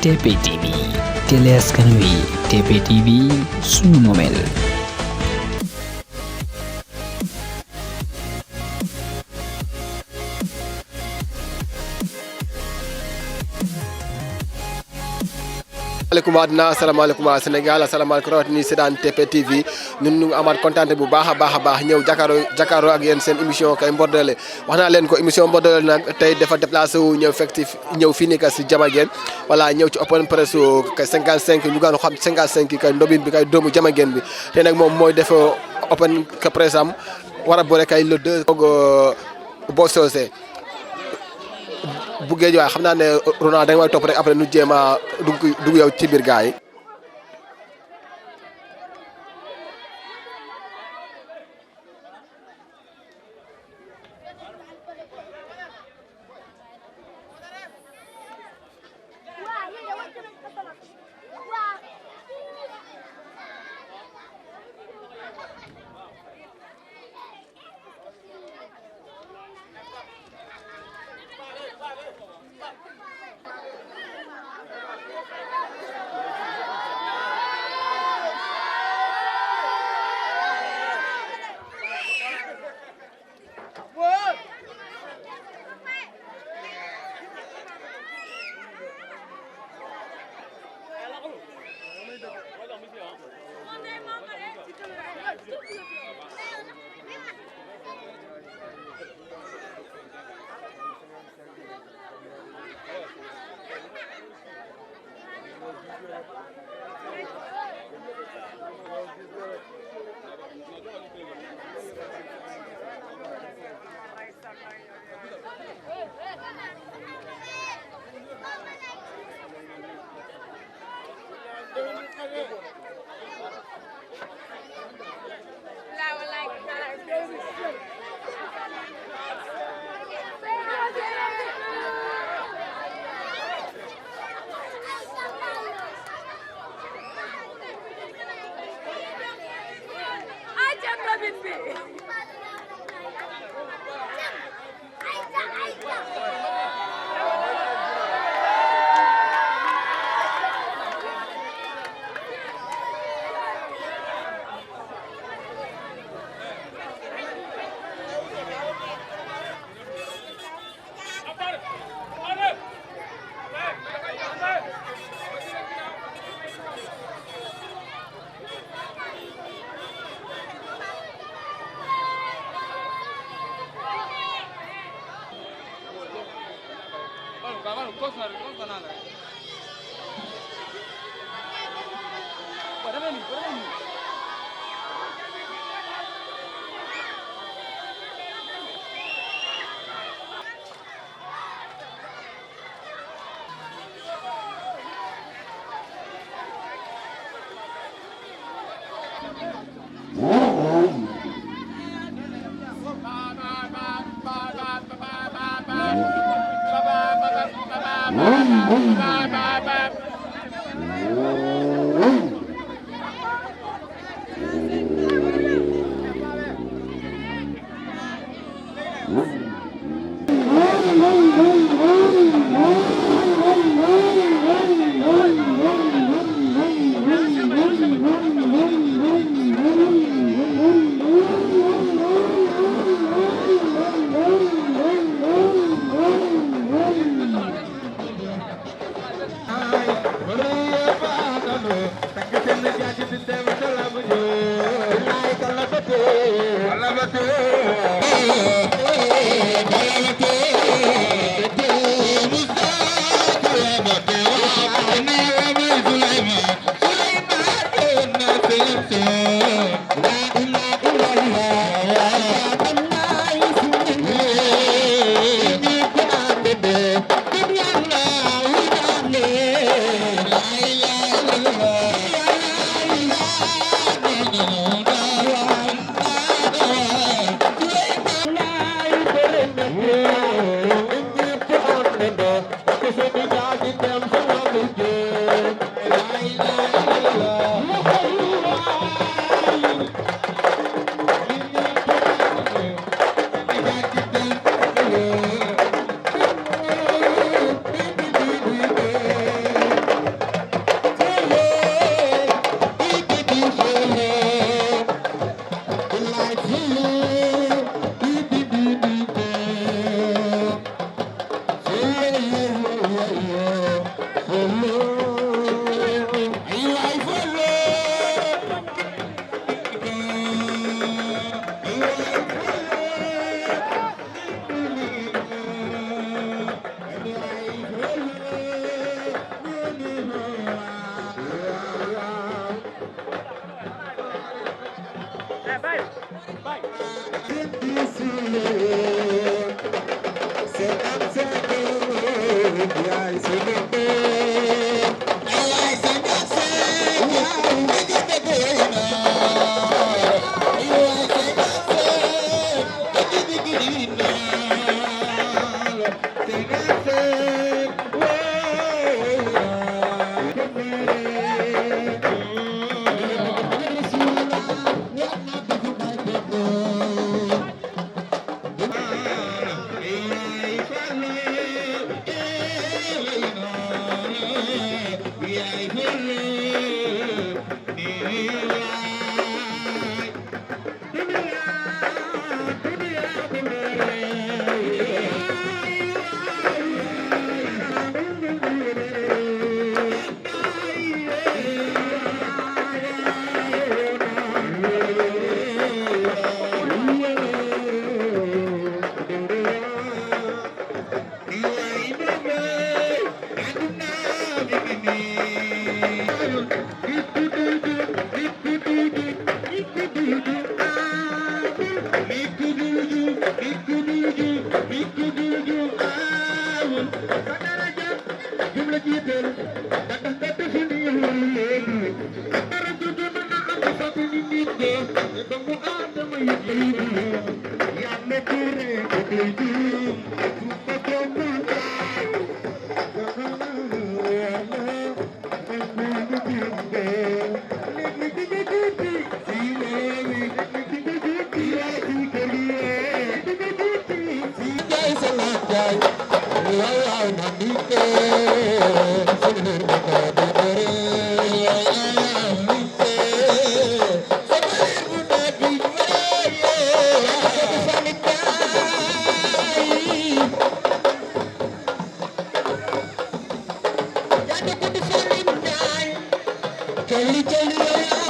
TP TV télé askan wi TP TV sunu momel. Assalamualaikum adna assalamualaikum Sénégal assalamualaikum rawatini sedan TP TV ñun ñu amaat contenté bu baaxa baax ñew Jakaro ak yeen seen émission kay mbordele waxna leen ko émission mbordele nak tay dafa déplacer wu ñew effectif ñew fini ka ci Jamagen wala ñew ci open press kay 55 ñu gënu xam 55 kay ndobin bi kay doomu Jamagen bi té nak mom moy def open ka press am wara bolé kay le 2 bo sosé bu géej waaye xam naa ne Ronald da nga may topp rek après nu jéem a dugg yow ci biir gaa yi.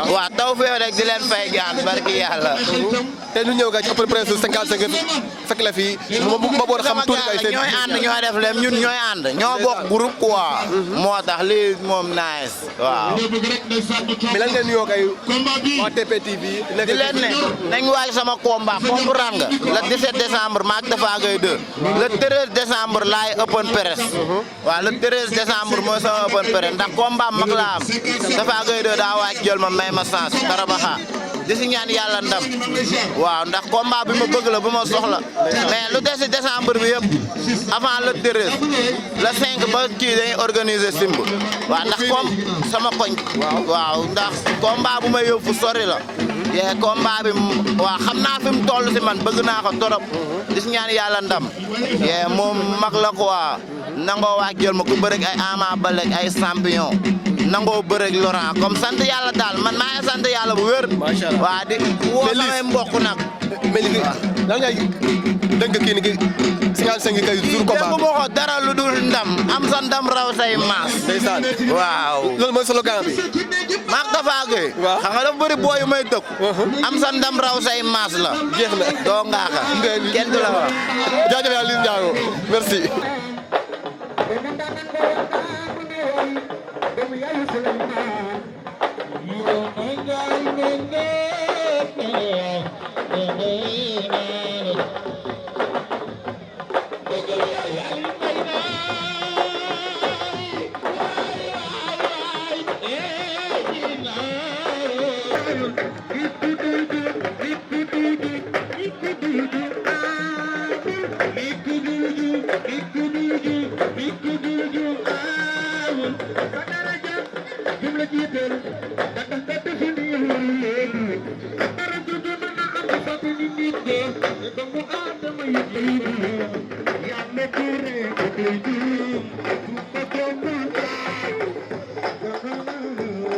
waaw taw fee rek di leen fay gaan barki yàlla. te ñu ñëw nga ci open press 55 fekk la fii ma boor xam tuuti kay seen ñooy ànd ñooy def leen ñun ñooy ànd ñoo bokk groupe quoi. moo tax lii moom nice waaw. mais lan ngeen nuyoo kay waa TP TV. di leen ne nañ waaj sama combat comprendre nga le 17 décembre maak Tafa Gueye 2 le 13 décembre laay open press. waaw le 13 décembre mooy sama open press ndax combat mag la am Tafa Gueye 2 daa waaj jël ma may ma sens tarabaxa di si ñaan yàlla ndam waaw ndax combat bi ma bëgg la bu ma soxla mais lu des si décembre bi yëpp avant le 13 le 5 ba kii dañuy organiser simb waaw ndax comme sama koñ waaw ndax combat bu may yóbbu fu sori la yee combat bi waaw xam naa fi mu toll si man bëgg naa ko torop di si ñaan yàlla ndam yee moom mag la quoi nangoo waaj jël ma ku bëreeg ay Ama Baldé ay champion nangoo bëreeg Laurent comme sant yàlla daal man maa ngi sant yàlla bu wér. macha allah waa di woo samay mbokk nag. mais li lan ngay dënk kii ni ki 55 kay jour combat déggu ma ko dara lu dul ndam am sa ndam raw say maas. ndeysaan waaw. loolu mooy slogan bi. maak Tafa Gueye. waaw xam nga dafa bëri booy yu may tëkk. am sa ndam raw say maas la. jeex na doo ngaaka. kenn du la wax. jaajëf yaa Liss Ndiago merci.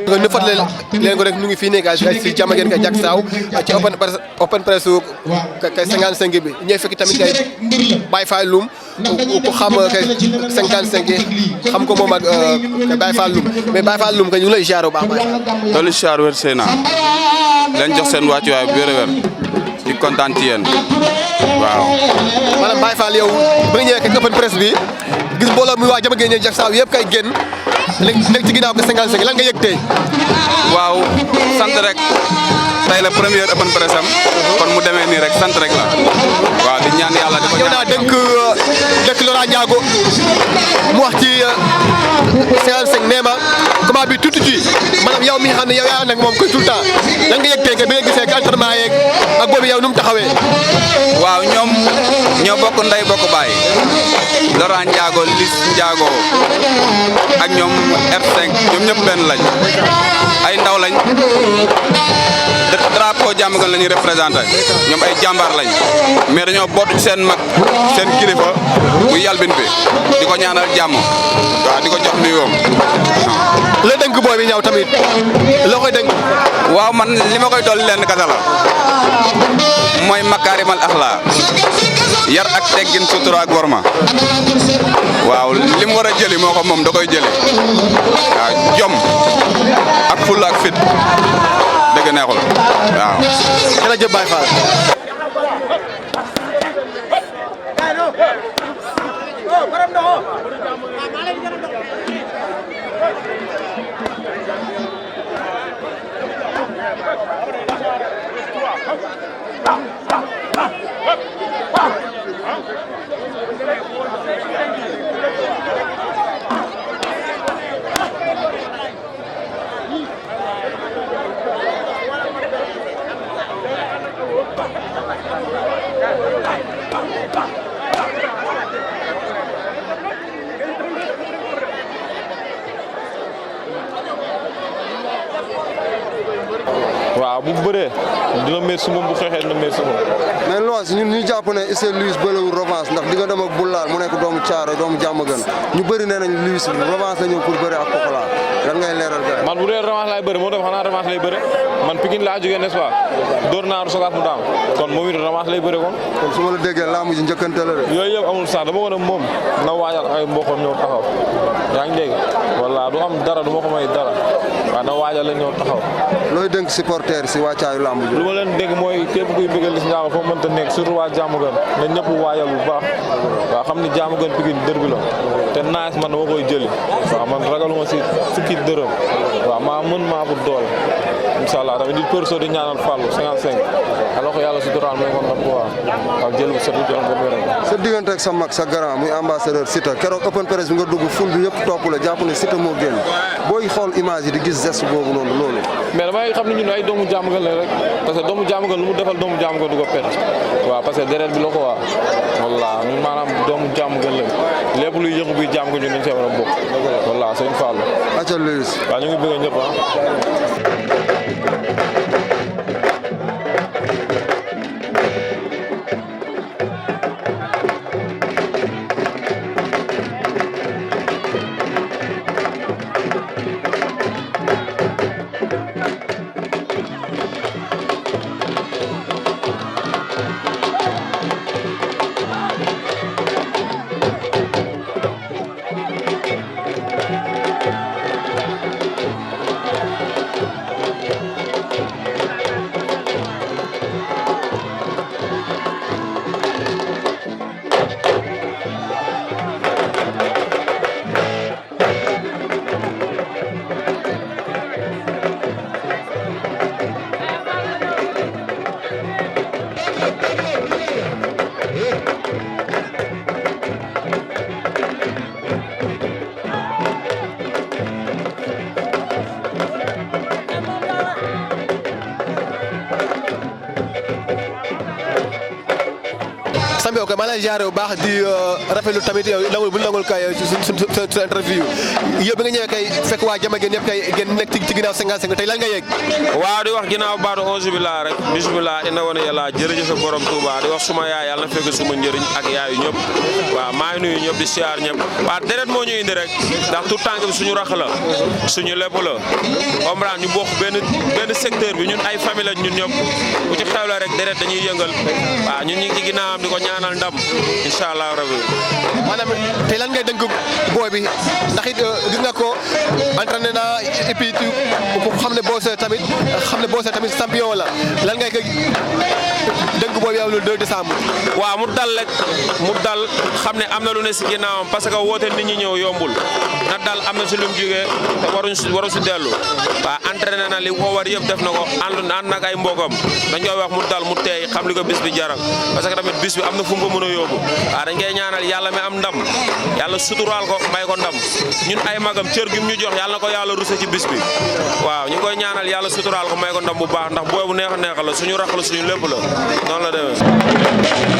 ñu fàttali leen ko rek ñu ngi fii nii gars si jàmm ngeen kay jak saaw ci open press kay 55 bi ñooy fekk tamit kay Baye Fall Loum ku xam kay 55 xam ko moom ak kay Baye Fall Loum mais Baye Fall Loum kay ñu ngi lay ziar bu baax Baye Fall. loolu ziar wér Seyna leen jox seen wàccuwaay bu wér a wér di kontaan ci yéen waaw. maanaam Baye Fall yow ba nga ñëwee kay open press bi gis mbooloo mi waa jàmm ngeen ñëw jak saaw yëpp kay génn nekk ci ginnaaw ko 55 lan nga yëg tey. waaw sant rek tey la première open press am kon mu demee nii rek sant rek la waaw di ñaan yàlla di ko yow naa dëkk Laurent Ndiago mu wax ci 55 nee ma comment bi tuuti ci maanaam yow mi nga xam ne yow yaa ànd ak moom koy tout le temps lan nga yëg tey bi nga gisee ak entraînement yeeg ak boobu yow nu mu taxawee. waaw ñoom ñoo bokk ndey bokk baay Laurent Ndiago Liss Ndiago ak ñoom R5 ñoom ñëpp benn lañ ay ndaw lañ drapeau jàmm gan la ñuy représenté ñoom ay jàmbaar lañ mais dañoo bootu ci seen mag seen kilifa muy yalbin bi di ko ñaanal jàmm waaw di ko jox nuyoom. la dënk booy bi ñëw tamit loo koy dënk. waaw man li ma koy dolli leen kasa la mooy makaarimal axlaa yar ak teggin sutura ak worma waaw li mu war a jëli moo ko moom da koy jëli waaw jom ak fulla ak fit dëgg neexul waaw. jërëjëf Baye Fall. waaw bu bëree dina métti si moom bu xeexee dina métti si moom. mais loolu ñun ñu jàpp ne Issa Louis bëlewul revanche ndax di nga dem ak Boulaal mu nekk doomu Thiaroye doomu Diamaguène ñu bëri nee nañ Louis revanche la ñëw pour bëri ak Pokola lan ngay leeral gars man bu dee revanche laay bëri moom tam xanaa revanche lay bëri man Pikine laa jógee n'est-ce pas door naaru sogaat mu daan kon moom it revanche lay bëri kon su ma la déggee laamu ji njëkkante la de. yooyu yëpp amul sax dama ko ne moom na waajal ay mboqam ñëw taxaw yaa ngi dégg walla du am dara du ma ko may dara waaw na waajal la ñëw taxaw. looy dénk supporter si wàccaayu lamb ji. lu ma leen dégg mooy képp kuy bëggal Liss Ndiago foofu mënta nekk surtout waa Diamaguène na ñëpp waajal bu baax waaw xam ni Diamaguène Pikine dër bi la te naaj man dama koy jëli waaw man ragaluma si fukki dërëm waaw maa mën maa bu doole incha allah tamit di perso di ñaanal Fallou 55 alors que yàlla si doral may ko ndam waaw jël bu setu jox ko rek sa diggante ak sa mag sa grand muy ambassadeur Siteu keroog open press bi nga dugg ful bi yëpp topp la jàpp ne Siteu moo génn booy xool image yi di gis geste boobu noonu loolu. mais damay xam ne ñun ay doomu Diamaguène la rek parce que doomu Diamaguène lu mu defal doomu Diamaguène du ko pet waaw parce que deret bi la ko waa walla ñun maanaam doomu Diamaguène la lépp luy yëngu buy Diamaguène ñun dañ see war a bokk walla sëñ Fallou. acca Louis. waaw ñu ngi bëgg ñëpp Sambi ok maa lay jaaree bu baax di rafetlu tamit yow nangul bu nangul kay suñu interview yow bi nga ñëwee kay fekk waa Diamaguène yëpp kay ngeen nekk ci ginnaaw 55 tey lan nga yegg. waaw di wax ginnaaw baatu onze billah rek bismillah inna wana yàlla jërëjëf borom Touba di wax suma yaay yàlla na fekk suma njëriñ ak yaayu ñëpp waaw maa ngi nuyu ñëpp di siyaar ñëpp waaw deret moo ñu indi rek ndax tout tànk bi suñu rax la suñu lépp la comprendre ñu bokk benn secteur bi ñun ay famille lañ ñun ñëpp ku ci xew la rek deret dañuy yëngal waaw ñun ñu ngi ci ginnaawam di ko ñaanal ndam incha allah rabbi. maanaam tey lan ngay dënk booy bi ndax it gis nga ko entraîné na et puis ku xam ne Bosse tamit champion la lan ngay ko dënk booy bi am le 2 décembre. waaw mu dal rek mu dal xam ne am na lu ne si ginnaawam parce que woote nit ñi ñëw yombul na dal am na si lu mu jógee te waru si dellu waaw entraîné na li ko war yëpp def na ko ànd nag ay mbokam dañ koy wax mu dal mu teey xam li ko bis bi jaral parce que tamit bis bi am na fu mu ko mën a yóbbu waaw dañ koy ñaanal yàlla mi am ndam yàlla suturaal ko may ko ndam ñun ay magam cër gi mu ñu jox yàlla na ko yàlla ruse ci bis bi waaw ñu ngi koy ñaanal yàlla suturaal ko may ko ndam bu baax ndax booy bu neex a neexal la suñu rax la suñu lépp la noonu la demee.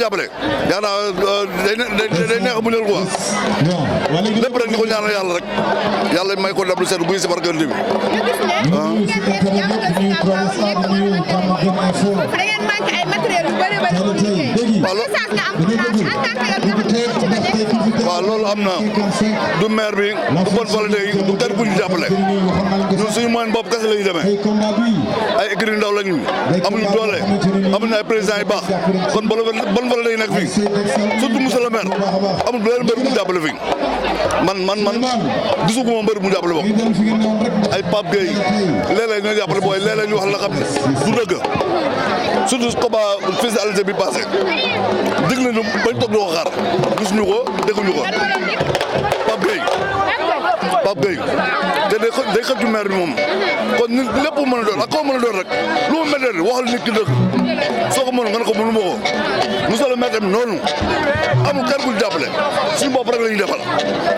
jàppale yaa naa day neex mu ñëw quoi lépp rek ñu ko ñaanal yàlla rek yàlla may ko ndam lu set buy si barke bi waaw loolu am na du maire bi du bonne volonté yi du kenn ku ñu jàppale ñun suñu moyen bopp kese la ñuy demee ay écurie ndaw lañu amuñu doole amuñu ay président yu baax kon bonne volonté yi nekk fii surtout monsieur le maire amul benn mbër bu ñu jàppale fii man gisuguma mbër bu ñu jàppale bokk ay Pape Gueye léeg-léeg ñoo jàppale booy léeg-léeg ñu wax la xam ne du dëgg surtout combat fils de Alizé bi passé dig nañu bañ toog di ko xaar gisuñu ko dégguñu ko Pape Gueye te day xëccu maire bi moom kon nit lépp mën a doon ak koo mën a doon rek lu mu mel waxal nit ki dëgg soo ko mënoon nga ne ko mënu ma ko monsieur le maire tamit noonu amul kenn ku ñu jàppale suñu bopp rek la ñuy defal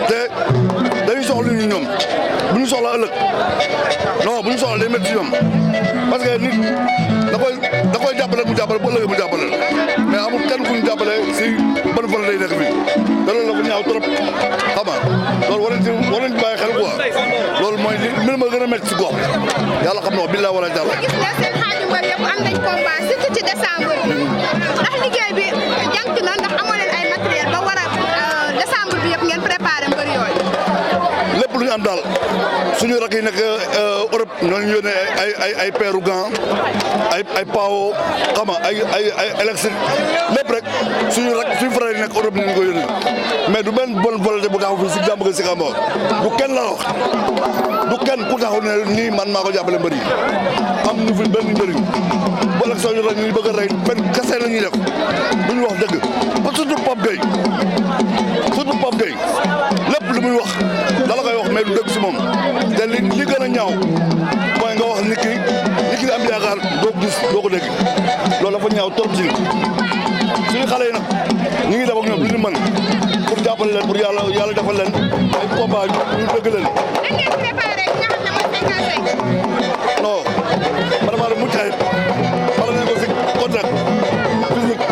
te dañuy soxla ñu ñoom bu ñu soxla ëllëg non bu ñu soxla day métti ñoom parce que nit da koy jàppale mu jàppale bu ëllëgee mu jàppale mais amul kenn ku ñu jàppale si ban fan lay nekk fii te loolu la ko ñaaw trop xam nga loolu war nañ ci bàyyi xel quoi loolu mooy li mbir ma gën a métti si gox yàlla xam na ko billahi wala jàll. gis nga seen xaaju mbër yëpp am nañ combat surtout ci décembre bi ndax liggéey bi jànk na ndax amoo leen ay matériel ba war a décembre bi yëpp ngeen préparé mbër yooyu. lépp lu ñu am daal suñu rak yi nekk Europe ñooñu yónnee ay peeru gant ay pao xam nga ay électrique lépp rek suñu frère yi nekk Europe ñu ko yónnee mais du benn bonne volonté bu taxaw fii si jàmm si Kamba du kenn la wax du kenn ku taxaw ne nii man maa ko jàppale mbër yi am ñu fi benn njëriñ bu élection ñu ñu bëgg a rey benn kese la ñuy def bu ñu wax dëgg ba surtout Pape Gueye lépp lu muy wax dala koy wax mais du dëgg si moom te li gën a ñaaw mooy nga wax nit ki am yaakaar doo ko gis doo ko dégg loolu dafa ñaaw trop ci suñu xale yi nag ñu ngi def ak ñoom lu ñu mën pour jàppale leen pour yàlla defal leen ay combat ñu dëgg leen. non vraiment mucc ayib wala ngeen ko si contact physique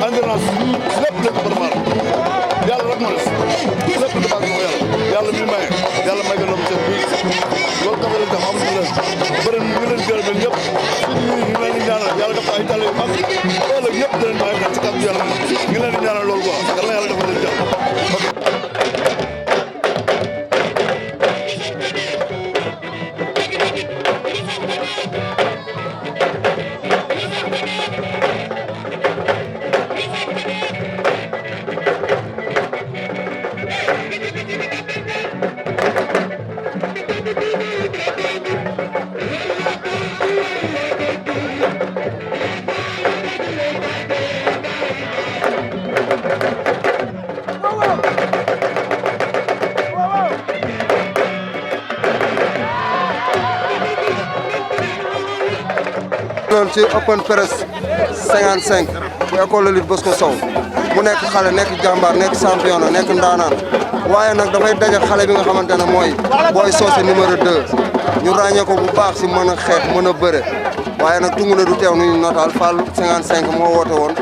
endurance lépp lépp préparé yàlla rek moo des lépp dafa ko yàlla mi maye yàlla may ko ndox seen biir loolu dafa leen def amuñu leen bëri ñu leen gërëm leen ñëpp ñu leen di ñaanal yàlla def ay tale yu mag loolu yëpp da leen bàyyi xel ci kàddu yàlla ñu leen di ñaanal loolu quoi yàlla yàlla dafa leen jàpp. ci open press 55 bu école de lutte Bosco Sow mu nekk xale nekk jàmbaar nekk champion nekk ndaanaan waaye nag dafay daje xale bi nga xamante ne mooy Boy Socé numéro 2 ñu ràññee ko bu baax si mën a xeex mën a bëre waaye nag tungu ne du teew nuñu notaal Fallou 55 moo woote woon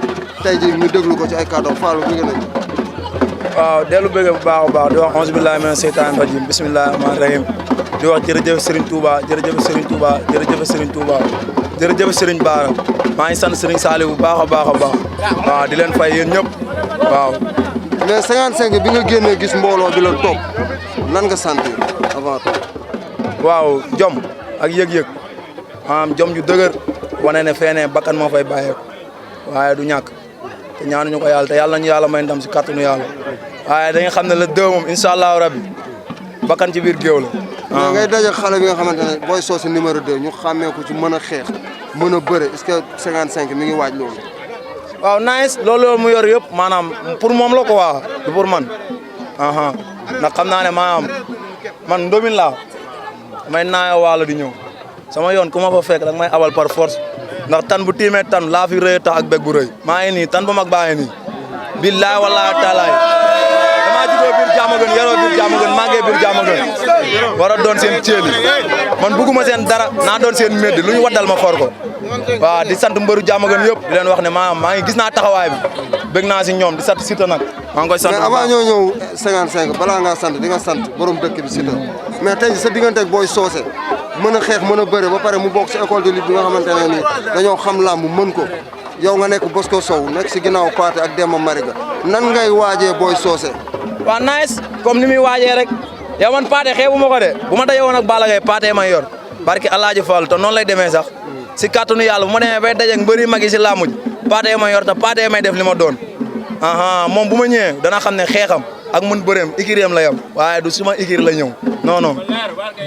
tey ji ñu déglu ko ci ay kàddoom Fallou bëgg nañu. waaw dellu bëgg bu baax a baax di wax auzu billaahi mina seytaani rajiim bismillaahi rahmaani rahiim di wax jërëjëf Serigne Touba jërëjëf Serigne Touba jërëjëf Serigne Touba jërëjëf Serigne Bara maa ngi sant Serigne Saliou bu baax a baax a baax waaw di leen fay yéen ñëpp waaw. mais 55 bi nga génnee gis mbooloo bi la topp nan nga sentir avant tout. waaw jom ak yëg-yëg maanaam jom ju dëgër wane ne fee ne bakkan moo fay bàyyeeku waaye du ñàkk te ñaanuñu ko yàlla te yàlla nañu yàlla may ndam si kàttanu yàlla waaye dañuy xam ne le 2 moom incha allahu rabbi bakkan ci biir géew la. mais ngay daje xale bi nga xamante ne Boy Socé numéro 2 ñu xàmmee ko ci mën a xeex mën a bëre est-ce que 55 mi ngi waaj loolu. waaw nice loolu mu yor yëpp maanaam pour moom la ko waa du pour man ndax xam naa ne maanaam man ndomin laa damay naayoo waalo di ñëw sama yoon ku ma fa fekk rek may abal par force ndax tan bu tiimee tan laa fi rëy tax ak bég bu rëy maa ngi nii tan bu mag baa ngi nii billaay wallaay taalaay damaa juddoo biir jàmm Diamaguène yaroo biir Diamaguène màggee biir Diamaguène war a doon seen ceeli man bugguma seen dara naa doon seen médd lu ñu waddal ma for ko waaw di sant mbëru Diamaguène yëpp di leen wax ne maa ngi gis naa taxawaay bi bëgg naa si ñoom di sant Siteu nag maa ngi koy sant. mais avant ñoo ñëw 55 balaa ngaa sant di nga sant borom dëkk bi Siteu mais tey sa diggante ak Boy Socé mën a xeex mën a bëre ba pare mu bokk si école de lutte bi nga xamante ne nii dañoo xam làmb mën ko yow nga nekk Bosco Sow nekk si ginnaaw Pathé ak Demba Mariga nan ngay waajee Boy Socé. waaw nice comme ni muy waajee rek yow man Pathé xeebu ma ko de bu ma dajee woon ak Balla Gaye Pathé may yor barki Alaaji Fall te noonu lay demee sax si kàttanu yàlla bu ma demee bay dajeeg mbëri mag yi si làmb ji Pathé may yor te Pathé may def li ma doon moom bu ma ñëwee dana xam ne xeexam ak mun bëreem ikiréem la yam waaye du suma ikir la ñëw non non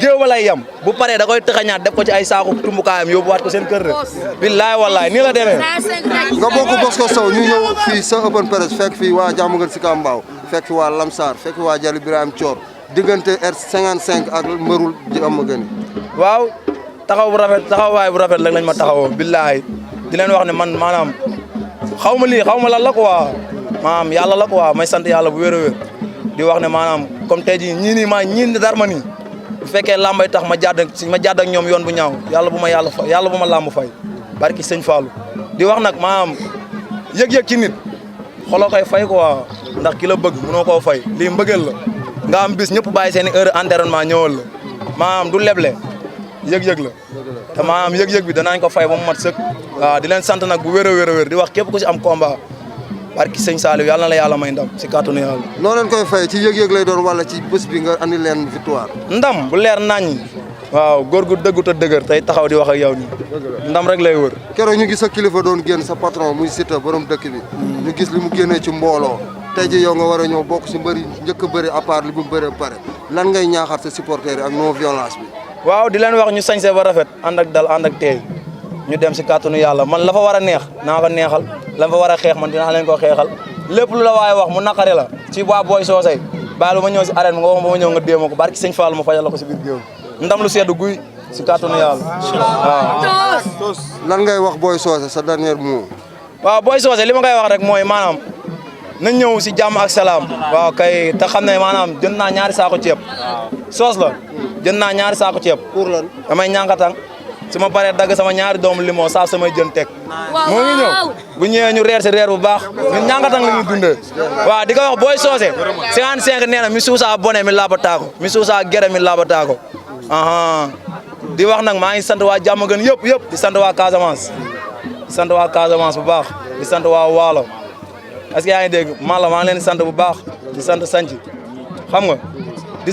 géew ba lay yam bu paree da koy tëxañaat def ko ci ay saaku tumbukaayam yóbbuwaat ko seen kër de billaay wallaay nii la demee. nga bokk Bosco Sow ñu ñëw fii sa open press fekk fii waa Diamaguène Sicap Mbao fekk fi waa Lamsar fekk fi waa Jali Birame Thior diggante R55 ak mbërul Diamaguène. waaw taxawaay bu rafet rek lañ ma taxawoo billaay di leen wax ne man maanaam xaw ma lii xaw ma lan la quoi maanaam yàlla la quoi may sant yàlla bu wér a wér di wax ne maanaam comme tey jii ñii nii ñii dar ma nii bu fekkee làmbay tax ma jàdd ak ñoom yoon bu ñaaw yàlla bu ma yàlla bu ma làmb fay barki sëñ Fallou di wax nag maanaam yëg-yëg ci nit xoloo koy fay quoi ndax ki la bëgg mënoo koo fay lii mbëggeel la nga am bis ñëpp bàyyi seen i heure entraînement ñëwal la maanaam du leble yëg-yëg la te maanaam yëg-yëg bi danañ ko fay ba mu mat sëkk waaw di leen sant nag bu wér a wér a wér di wax képp ku si am combat barki sëñ Saliou yàlla na la yàlla may ndam si kàttanu yàlla. noo leen koy fay ci yëg-yëg lay doon wala ci bés bi nga andi leen victoire. ndam bu leer naññi waaw góor gu dëggu te dëgër tey taxaw di wax ak yow nii ndam rek lay wër. keroog ñu gis sa kilifa doon génn sa patron muy Siteu borom dëkk bi ñu gis li mu génnee ci mbooloo tey ji yow nga war a ñëw bokk si mbëri njëkk a bëri à part li mu bëri pare lan ngay ñaaxaat sa supporters yi ak non violence bi. waaw di leen wax ñu sañse ba rafet ànd ak dal ànd ak teey ñu dem si kàttanu yàlla man la fa war a neex naa ko neexal la fa war a xeex man dinaa leen ko xeexal lépp lu la waaye wax mu naqari la ci waa Boy Socé bàyyi ma ñëw si arène nga wax ba ma ñëw nga déema ko barki sëñ Fall ma fajal la ko si biir géew ndam lu seddu guy si kàttanu yàlla waaw. lan ngay wax Boy Socé sa dernier mot. waaw Boy Socé li ma koy wax rek mooy maanaam nañ ñëw si jàmm ak salaam waaw kay te xam ne maanaam jënd naa ñaari saako ceeb soos la jënd naa ñaari saako ceeb pour lan damay ñànkatang su ma paree dagg sama ñaari doomu limon saa samay jën teg moo ngi ñëw bu ñëwee ñu reer si reer bu baax ñun ñànkatang la ñuy dundee waaw di ko wax Boy Socé 55 nee na mi suusa bone mi laabataako mi suusa gere mi laabataako di wax nag maa ngi sant waa Diamaguène yëpp di sant waa Casamance bu baax di sant waa Waalo est-ce que yaa ngi dégg Malla maa ngi leen di sant bu baax di sant Santhi xam nga di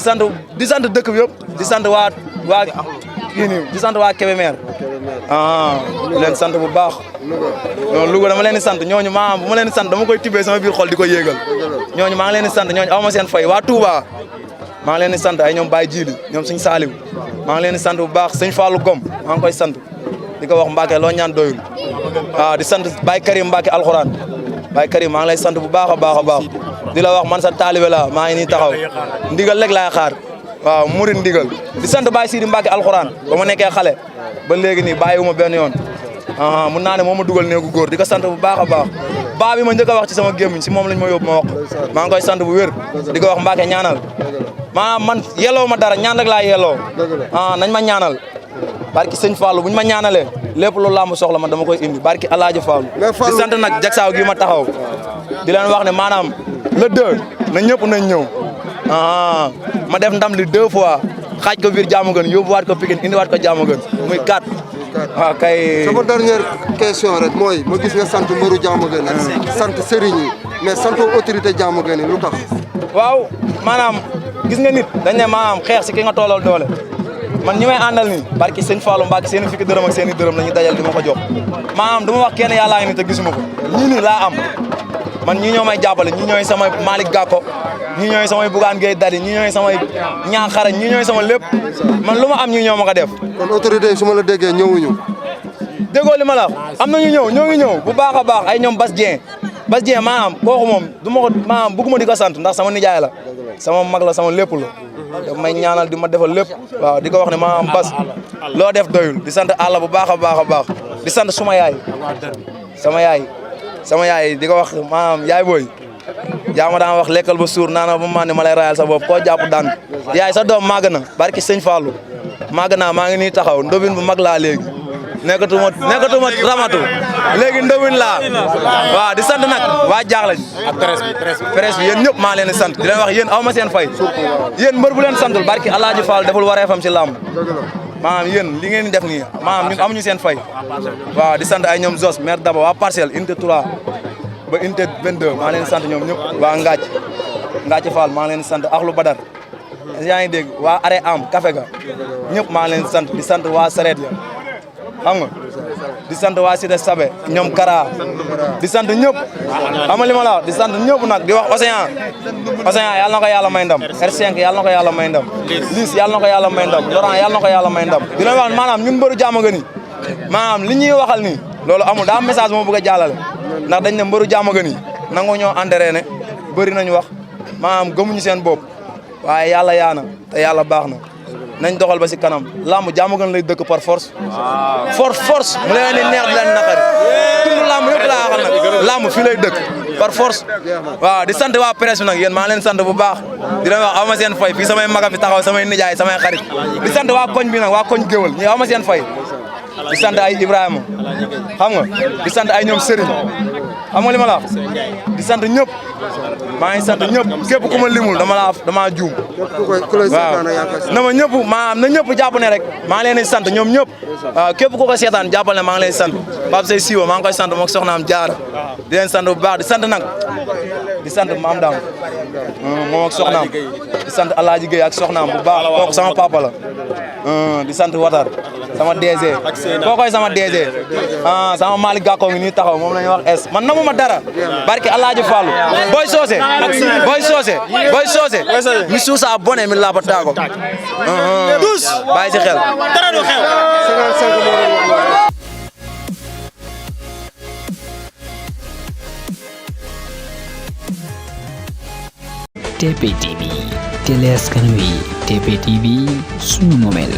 sant dëkk bi yëpp di sant waa kii nii di sant waa Kébémer di leen sant bu baax non Louga dama leen di sant ñooñu maanaam bu ma leen di sant dama koy tibbee sama biir xol di ko yéegal ñooñu maa ngi leen di sant ñooñu aw ma seen fay waa Touba maa ngi leen di sant ay ñoom Baye Djili ñoom Sëñ Saliou maa ngi leen di sant bu baax Sëñ Fallou Gom maa ngi koy sant di ko wax Mbacke loo ñaan doyul waaw di sant Baye Karim Mbacke alxuraan Baye Karim maa ngi lay sant bu baax a baax di la wax man sa taalibe la maa ngi nii taxaw ndigal rek laay xaar waaw murid ndigal di sant Baye Sidi Mbacke alxuraan ba ma nekkee xale ba léegi nii bàyyiwuma benn yoon mun naa ne moo ma dugal néegu góor di ko sant bu baax a baax baa bi ma njëkk a wax ci sama gémmiñ si moom lañ ma yóbbu ma wax maa ngi koy sant bu wér di ko wax Mbacke ñaanal maanaam man yelloo ma dara ñaan rek laa yelloo nañ ma ñaanal barki sëñ Fallou buñ ma ñaanalee lépp lu lamb soxla man dama koy indi barki Alaaji Fallou di sant nag jagsaaw gi ma taxaw di leen wax ne maanaam le 2 na ñëpp nañ ñëw ma def ndam li 2 fois xaaj ko biir Diamaguène yóbbuwaat ko Pikine indiwaat ko Diamaguène muy 4 waaw kay. sama dernière question rek mooy ma gis nga sant mbëru Diamaguène sant sëriñ yi mais sant autorité Diamaguène lu tax. waaw maanaam gis nga nit dañ ne maanaam xeex si ki nga toolal doole man ñi may àndal nii barki sëñ Fallou Mbacke seen i fukki dërëm ak seen i dërëm la ñu dajal di ma ko jox maanaam du ma wax kenn yàllaa ngi ni te gisuma ko ñii nii laa am man ñii ñoo may jàppale ñii ñooy samay Malick Gakko ñii ñooy samay Bougane Gueye Dadi ñii ñooy samay ñaaxarañ ñii ñooy sama lépp man lu ma am ñii ñoo ma ko def. kon autorité yi su ma la déggee ñëwuñu. déggoo li ma la am na ñu ñëw ñoo ngi ñëw bu baax a baax ay ñoom Bas Dieng maanaam kooku moom du ma ko maanaam bëgguma di ko sant ndax sama nijaay la sama mag la sama lépp la daf may ñaanal di ma defal lépp waaw di ko wax ne maanaam Bas loo def doyul di sant àlla bu baax a baax di sant suma yaay sama yaay di ko wax maanaam yaay booy yaa ma daan wax lekkal ba suur naana ba mandi ma lay rayal sa bopp koo jàpp daan yaay sa doom màgg na barki sëñ Fallou màgg naa maa ngi nii taxaw ndobin bu mag laa léegi nekkatuma ramatu léegi ndobin laa waaw di sant nag waa jaaxle ak presse bi yéen ñëpp maa leen di sant di leen wax yéen aw ma seen fay yéen mbër bu leen santul barki Alaaji Fall deful wareefam ci làmb maanaam yéen li ngeen di def nii maanaam ñun amuñu seen fay waaw di sant ay ñoom Zos maire Daba waa parcelle unité 3 ba unité 22 maa leen di sant ñoom ñëpp waa Ngathie Fall maa leen di sant Akhlu Badar yaa ngi dégg waa Are Am Café ga ñëpp maa leen di sant di sant waa Saret ya xam nga di sant waa Cité Sabe ñoom Kara di sant ñëpp xam nga li ma la wax di sant ñëpp nag di wax Océan yàlla na ko yàlla may ndam R5 yàlla na ko yàlla may ndam Liss yàlla na ko yàlla may ndam Laurent yàlla na ko yàlla may ndam di leen wax maanaam ñun mbëru Diamaguène maanaam li ñuy waxal nii loolu amul daa message moo bëgg a jàllale ndax dañ ne mbëru Diamaguène nangu ñoo entraîné bëri nañu wax maanaam gëmuñu seen bopp waaye yàlla yaana te yàlla baax na nañ doxal ba si kanam lamb Diamaguène lay dëkk par force force mu leen di neex di leen naqari tund lamb yëpp laa waxal nag lamb fii lay dëkk par force waaw di sant waa presse bi nag yéen maa leen sant bu baax di leen wax aw ma seen fay fii samay maga fi taxaw samay nijaay samay xarit di sant waa koñ bi nag waa koñ géwal ñi aw ma seen fay di sant ay Ibrahima xam nga di sant ay ñoom Serigne xam nga li ma la wax di sant ñëpp maa ngi sant ñëpp képp ku ma limul dama juum waaw na ma ñëpp na ñëpp jàpp ne rek maa ngi leen di sant ñoom ñëpp waaw képp ku ko seetaan jàppal ne maa ngi leen di sant Pape Sey Siwo maa ngi koy sant mook soxnaam Jaara di leen sant bu baax di sant nag di sant Maam Dam moom ak soxnaam di sant Alaaji Gueye ak soxnaam bu baax kooku sama papa la di sant Watar sama DG kookoy sama DG sama Malick Gakko ngi nii taxaw moom la ñuy wax es man namu ma dara barke Alaaji Fallu boy soose mi suusa bone mi laba taako tous bàyyi ci xel dara du xew TP TV télé askan wi TP TV sunu moomeel